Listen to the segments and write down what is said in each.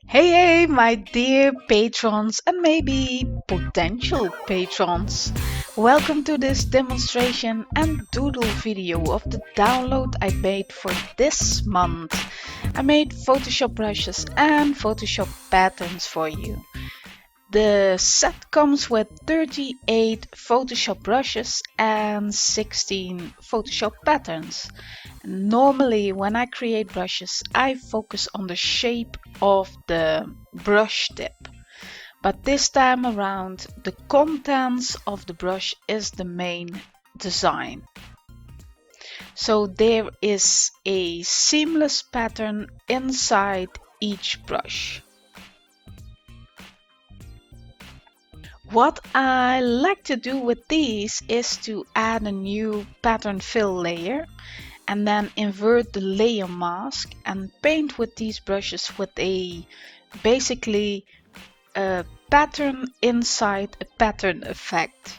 Hey, my dear patrons and maybe potential patrons. Welcome to this demonstration and doodle video of the download I made for this month. I made Photoshop brushes and Photoshop patterns for you. The set comes with 38 Photoshop brushes and 16 Photoshop patterns. Normally, when I create brushes, I focus on the shape of the brush tip. But this time around, the contents of the brush is the main design. So there is a seamless pattern inside each brush. What I like to do with these is to add a new pattern fill layer and then invert the layer mask and paint with these brushes with basically a pattern inside a pattern effect.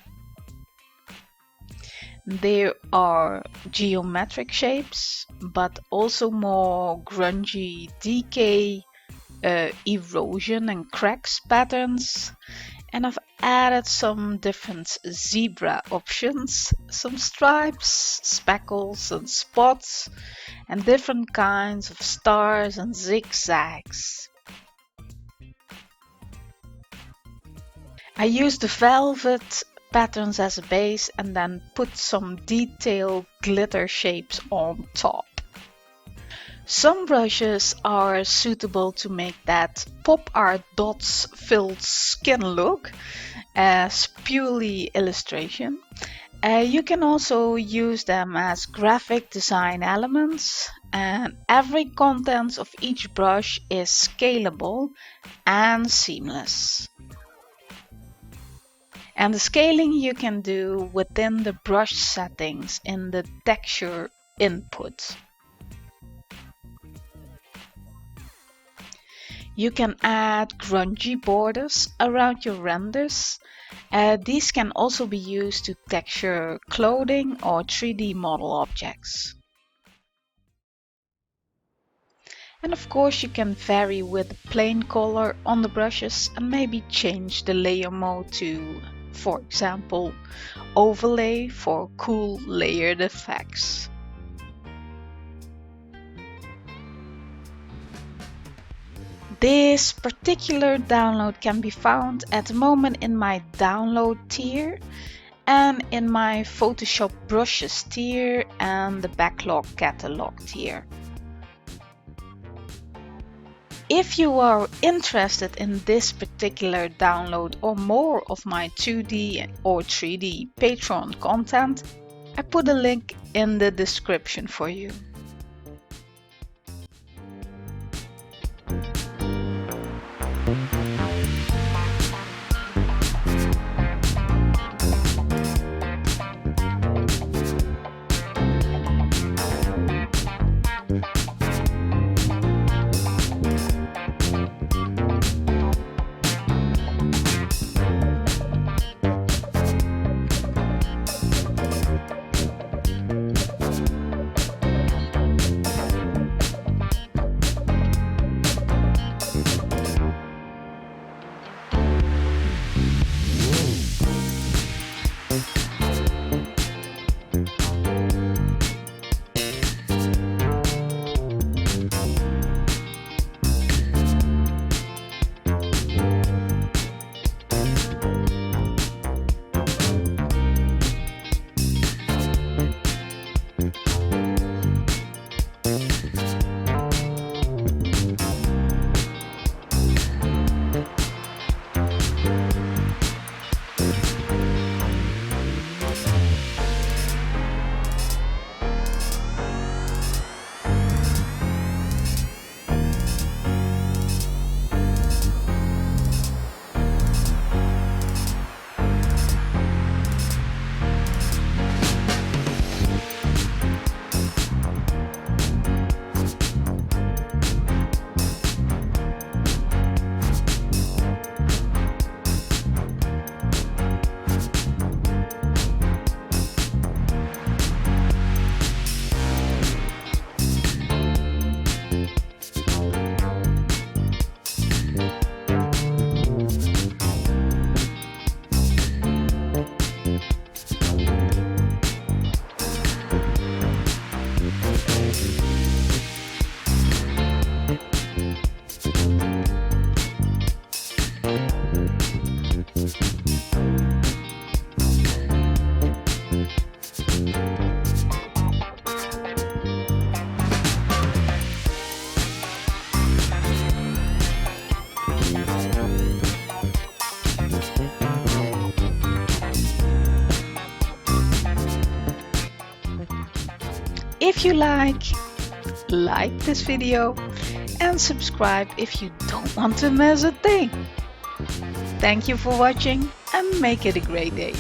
There are geometric shapes, but also more grungy decay, erosion and cracks patterns. And I've added some different zebra options, some stripes, speckles and spots, and different kinds of stars and zigzags. I used the velvet patterns as a base and then put some detailed glitter shapes on top. Some brushes are suitable to make that pop art dots filled skin look as purely illustration. You can also use them as graphic design elements, and every content of each brush is scalable and seamless. And the scaling you can do within the brush settings in the texture input. You can add grungy borders around your renders. These can also be used to texture clothing or 3D model objects. And of course you can vary with the plain color on the brushes and maybe change the layer mode to, for example, overlay for cool layered effects. This particular download can be found at the moment in my download tier and in my Photoshop brushes tier and the backlog catalog tier. If you are interested in this particular download or more of my 2D or 3D Patreon content, I put a link in the description for you. if you like this video and subscribe if you don't want to miss a thing. Thank you for watching and make it a great day.